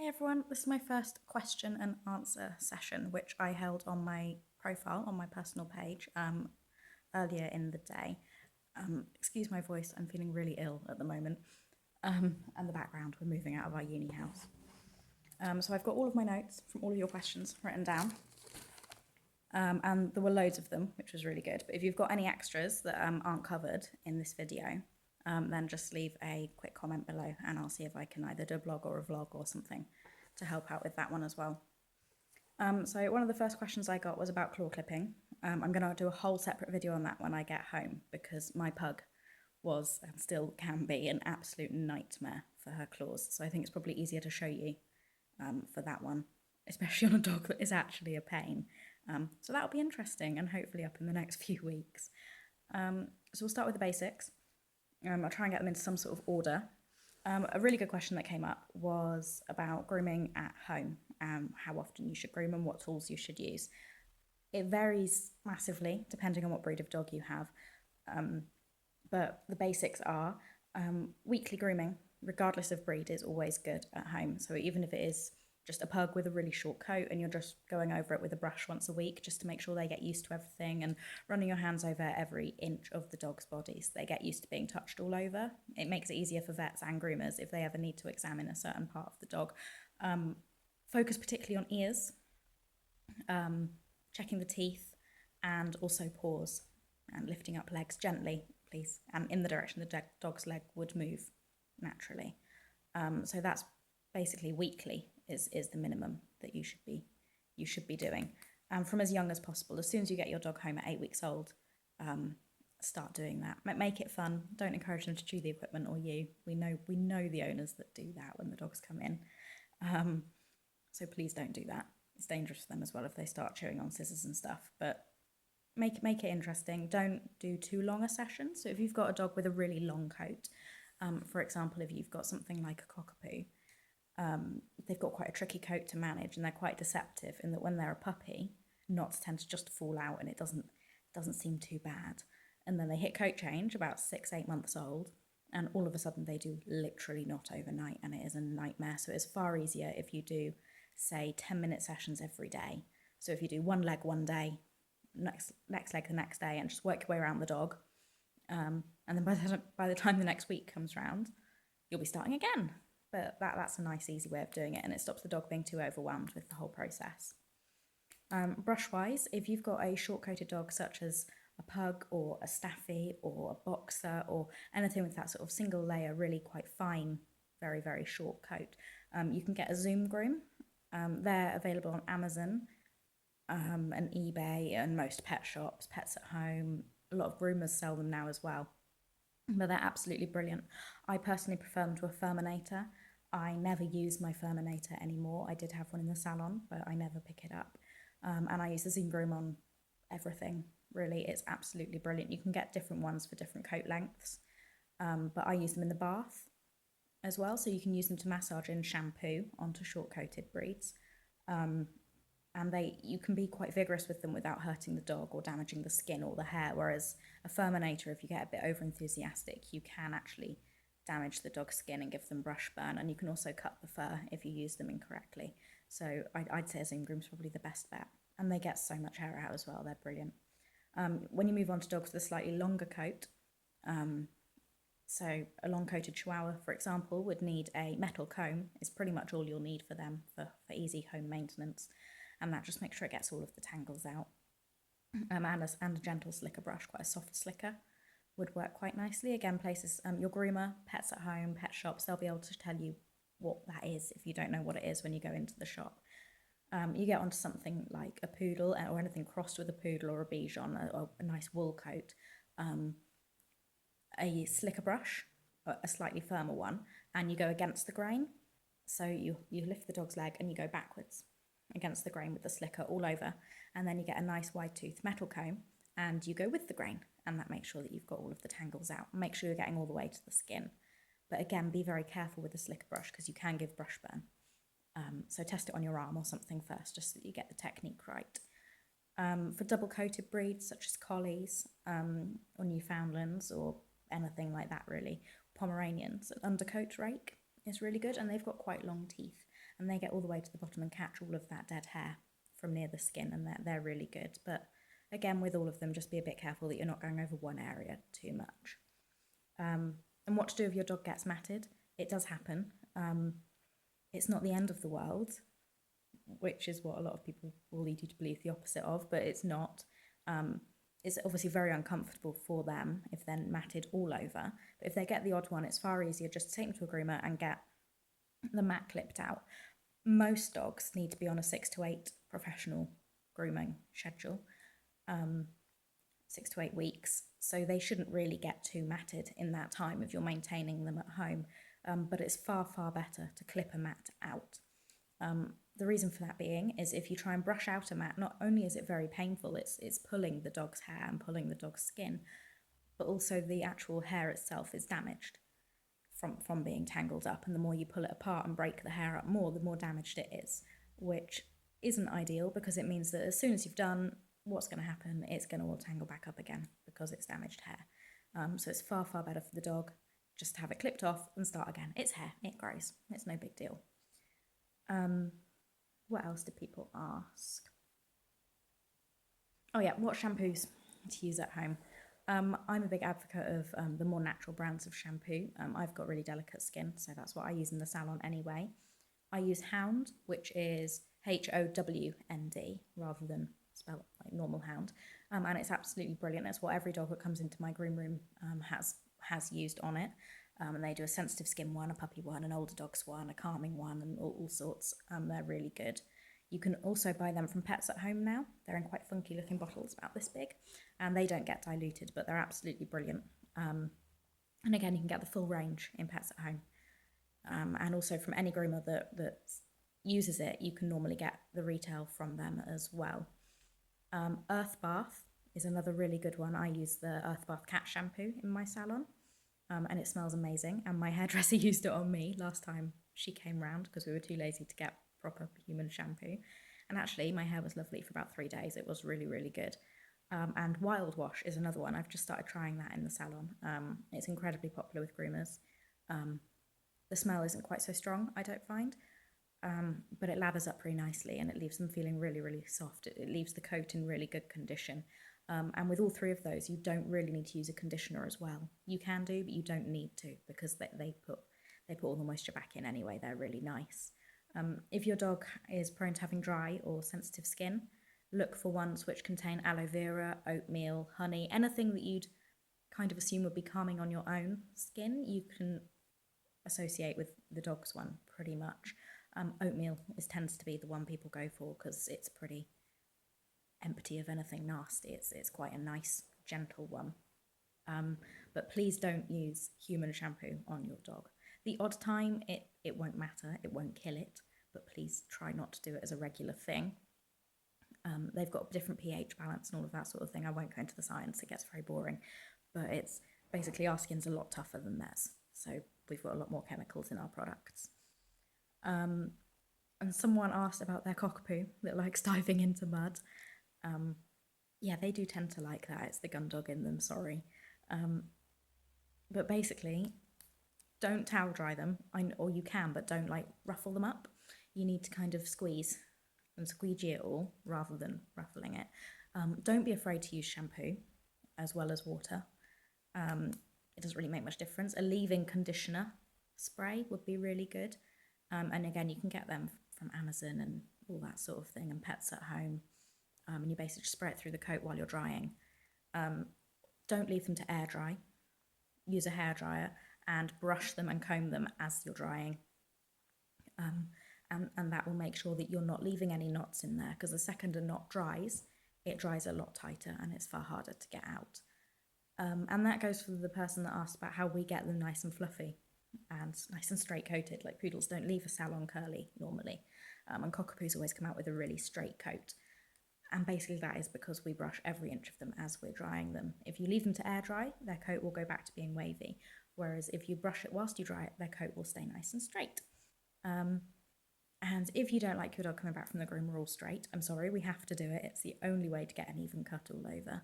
Hey everyone, this is my first question and answer session, which I held on my profile on my personal page earlier in the day. Excuse my voice, I'm feeling really ill at the moment. And the background, we're moving out of our uni house. So I've got all of my notes from all of your questions written down. And there were loads of them, which was really good. But if you've got any extras that aren't covered in this video, then just leave a quick comment below and I'll see if I can either do a blog or a vlog or something to help out with that one as well. So one of the first questions I got was about claw clipping. I'm going to do a whole separate video on that when I get home because my pug was and still can be an absolute nightmare for her claws. So I think it's probably easier to show you for that one, especially on a dog that is actually a pain. So that'll be interesting and hopefully up in the next few weeks. So we'll start with the basics. I'll try and get them into some sort of order. A really good question that came up was about grooming at home, how often you should groom and what tools you should use. It varies massively depending on what breed of dog you have, but the basics are weekly grooming, regardless of breed, is always good at home. So even if it is just a pug with a really short coat and you're just going over it with a brush once a week just to make sure they get used to everything and running your hands over every inch of the dog's body so they get used to being touched all over. It makes it easier for vets and groomers if they ever need to examine a certain part of the dog. Focus particularly on ears, checking the teeth and also paws and lifting up legs gently, please, and in the direction the dog's leg would move naturally. So that's basically weekly is the minimum that you should be doing. From as young as possible. As soon as you get your dog home at 8 weeks old, start doing that. Make it fun. Don't encourage them to chew the equipment or you. We know the owners that do that when the dogs come in. So please don't do that. It's dangerous for them as well if they start chewing on scissors and stuff. But make it interesting. Don't do too long a session. So if you've got a dog with a really long coat, for example, if you've got something like a cockapoo, they've got quite a tricky coat to manage and they're quite deceptive in that when they're a puppy, knots tend to just fall out and it doesn't seem too bad. And then they hit coat change about 6-8 months old and all of a sudden they do literally knot overnight and it is a nightmare. So it's far easier if you do, say, 10-minute sessions every day. So if you do one leg one day, next leg the next day and just work your way around the dog. And then by the time the next week comes around, you'll be starting again. But that's a nice, easy way of doing it, and it stops the dog being too overwhelmed with the whole process. Brush-wise, if you've got a short-coated dog such as a pug or a staffy or a boxer or anything with that sort of single layer, really quite fine, very, very short coat, you can get a Zoom groom. They're available on Amazon and eBay and most pet shops, Pets at Home. A lot of groomers sell them now as well. But they're absolutely brilliant. I personally prefer them to a Furminator. I never use my Furminator anymore. I did have one in the salon, but I never pick it up. And I use the Zoom Groom on everything, really. It's absolutely brilliant. You can get different ones for different coat lengths, but I use them in the bath as well. So you can use them to massage in shampoo onto short-coated breeds. And you can be quite vigorous with them without hurting the dog or damaging the skin or the hair, whereas a Furminator, if you get a bit over enthusiastic, you can actually damage the dog's skin and give them brush burn, and you can also cut the fur if you use them incorrectly. So I'd say a Zoom Groom's probably the best bet, and they get so much hair out as well. They're brilliant. When you move on to dogs with a slightly longer coat, so a long-coated Chihuahua, for example, would need a metal comb. Is pretty much all you'll need for them for easy home maintenance. And that just makes sure it gets all of the tangles out. And a gentle slicker brush, quite a soft slicker, would work quite nicely. Again, places, your groomer, Pets at Home, pet shops, they'll be able to tell you what that is if you don't know what it is when you go into the shop. You get onto something like a poodle or anything crossed with a poodle or a Bichon, a nice wool coat, a slicker brush, a slightly firmer one, and you go against the grain. So you lift the dog's leg and you go backwards against the grain with the slicker all over, and then you get a nice wide tooth metal comb and you go with the grain, and that makes sure that you've got all of the tangles out. Make sure you're getting all the way to the skin. But again, be very careful with the slicker brush because you can give brush burn. So test it on your arm or something first just so that you get the technique right. For double coated breeds such as collies or Newfoundlands or anything like that really, Pomeranians, an undercoat rake is really good, and they've got quite long teeth and they get all the way to the bottom and catch all of that dead hair from near the skin, and they're really good. But again, with all of them, just be a bit careful that you're not going over one area too much. And what to do if your dog gets matted? It does happen. It's not the end of the world, which is what a lot of people will lead you to believe the opposite of, but it's not. It's obviously very uncomfortable for them if they're matted all over. But if they get the odd one, it's far easier just to take them to a groomer and get the mat clipped out. Most dogs need to be on a 6 to 8 professional grooming schedule, 6 to 8 weeks. So they shouldn't really get too matted in that time if you're maintaining them at home. But it's far, far better to clip a mat out. The reason for that being is if you try and brush out a mat, not only is it very painful, it's pulling the dog's hair and pulling the dog's skin, but also the actual hair itself is damaged from being tangled up. And the more you pull it apart and break the hair up more, the more damaged it is, which isn't ideal because it means that as soon as you've done, what's going to happen? It's going to all tangle back up again because it's damaged hair. So it's far, far better for the dog just to have it clipped off and start again. It's hair, it grows, it's no big deal. What else did people ask? Oh yeah, what shampoos to use at home? I'm a big advocate of the more natural brands of shampoo. I've got really delicate skin, so that's what I use in the salon anyway. I use Hound, which is HOWND, rather than spelled like normal hound. And it's absolutely brilliant. It's what every dog that comes into my groom room has used on it. And they do a sensitive skin one, a puppy one, an older dog's one, a calming one, and all sorts. They're really good. You can also buy them from Pets at Home now. They're in quite funky looking bottles, about this big, and they don't get diluted, but they're absolutely brilliant. And again, you can get the full range in Pets at Home. And also from any groomer that uses it, you can normally get the retail from them as well. Earth Bath is another really good one. I use the Earth Bath cat shampoo in my salon. And it smells amazing, and my hairdresser used it on me last time she came round because we were too lazy to get proper human shampoo, and actually my hair was lovely for about 3 days. It was really, really good. And Wild Wash is another one. I've just started trying that in the salon. It's incredibly popular with groomers. The smell isn't quite so strong, I don't find, but it lathers up pretty nicely and it leaves them feeling really, really soft. It leaves the coat in really good condition. And with all three of those, you don't really need to use a conditioner as well. You can do, but you don't need to because they put all the moisture back in anyway. They're really nice. If your dog is prone to having dry or sensitive skin, look for ones which contain aloe vera, oatmeal, honey, anything that you'd kind of assume would be calming on your own skin, you can associate with the dog's one pretty much. Oatmeal tends to be the one people go for because it's pretty empty of anything nasty. It's quite a nice, gentle one. But please don't use human shampoo on your dog. The odd time, it won't matter, it won't kill it, but please try not to do it as a regular thing. They've got different pH balance and all of that sort of thing. I won't go into the science, it gets very boring, but it's basically our skin's a lot tougher than theirs, so we've got a lot more chemicals in our products. And someone asked about their cockapoo that likes diving into mud. Yeah, they do tend to like that. It's the gun dog in them, sorry. But basically, don't towel dry them, or you can, but don't like ruffle them up. You need to kind of squeeze and squeegee it all rather than ruffling it. Don't be afraid to use shampoo as well as water. It doesn't really make much difference. A leave-in conditioner spray would be really good. And again, you can get them from Amazon and all that sort of thing, and Pets at Home. And you basically just spray it through the coat while you're drying. Don't leave them to air dry. Use a hairdryer and brush them and comb them as you're drying. And that will make sure that you're not leaving any knots in there, because the second a knot dries, it dries a lot tighter and it's far harder to get out. And that goes for the person that asked about how we get them nice and fluffy and nice and straight coated. Like poodles don't leave a salon curly normally, and cockapoos always come out with a really straight coat. And basically that is because we brush every inch of them as we're drying them. If you leave them to air dry, their coat will go back to being wavy. Whereas if you brush it whilst you dry it, their coat will stay nice and straight. And if you don't like your dog coming back from the groomer all straight, I'm sorry, we have to do it. It's the only way to get an even cut all over.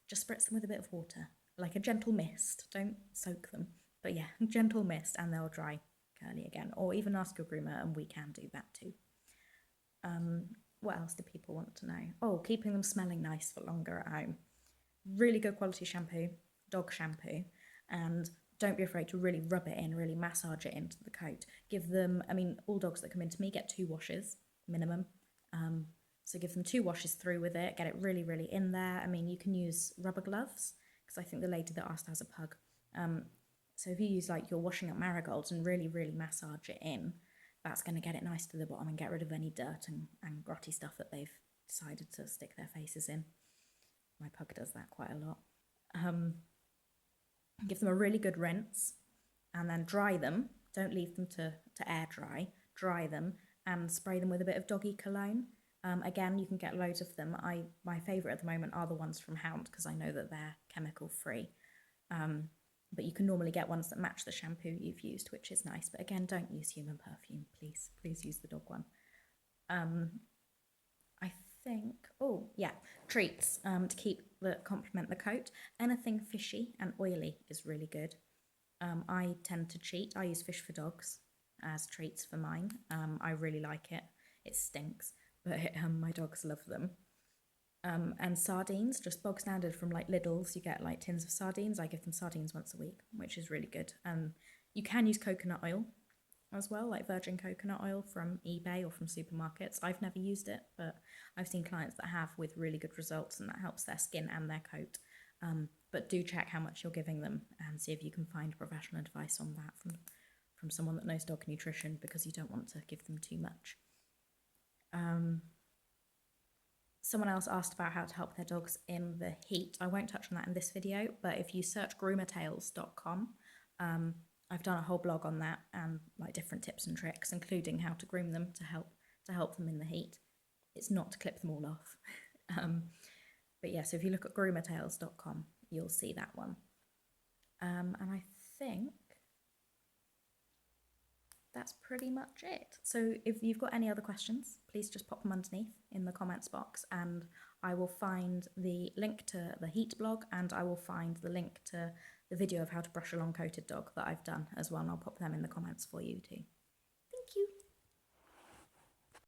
Just spritz them with a bit of water, like a gentle mist. Don't soak them, but yeah, gentle mist, and they'll dry curly again, or even ask your groomer and we can do that too. What else do people want to know? Oh, keeping them smelling nice for longer at home. Really good quality shampoo, dog shampoo, and don't be afraid to really rub it in, really massage it into the coat. Give them, I mean, all dogs that come into me get 2 washes minimum. So give them 2 washes through with it, get it really, really in there. I mean, you can use rubber gloves, because I think the lady that asked has a pug. So if you use like you're washing up marigolds and really, really massage it in, that's going to get it nice to the bottom and get rid of any dirt and grotty stuff that they've decided to stick their faces in. My pug does that quite a lot. Give them a really good rinse and then dry them. Don't leave them to air dry. Dry them and spray them with a bit of doggy cologne. Again, you can get loads of them. My favourite at the moment are the ones from Hound because I know that they're chemical free. But you can normally get ones that match the shampoo you've used, which is nice. But again, don't use human perfume, please. Please use the dog one. I think, oh yeah, treats to complement the coat. Anything fishy and oily is really good. I tend to cheat. I use fish for dogs as treats for mine. I really like it. It stinks, but my dogs love them. And sardines, just bog standard from like Lidl's. You get like tins of sardines. I give them sardines once a week, which is really good. You can use coconut oil as well, like virgin coconut oil from eBay or from supermarkets. I've never used it, but I've seen clients that have with really good results, and that helps their skin and their coat. But do check how much you're giving them and see if you can find professional advice on that from someone that knows dog nutrition, because you don't want to give them too much. Someone else asked about how to help their dogs in the heat. I won't touch on that in this video, but if you search groomertales.com, I've done a whole blog on that and like different tips and tricks, including how to groom them to help them in the heat. It's not to clip them all off. But yeah, so if you look at groomertales.com, you'll see that one. And I think that's pretty much it. So if you've got any other questions, please just pop them underneath in the comments box, and I will find the link to the heat blog, and I will find the link to the video of how to brush a long-coated dog that I've done as well, and I'll pop them in the comments for you too.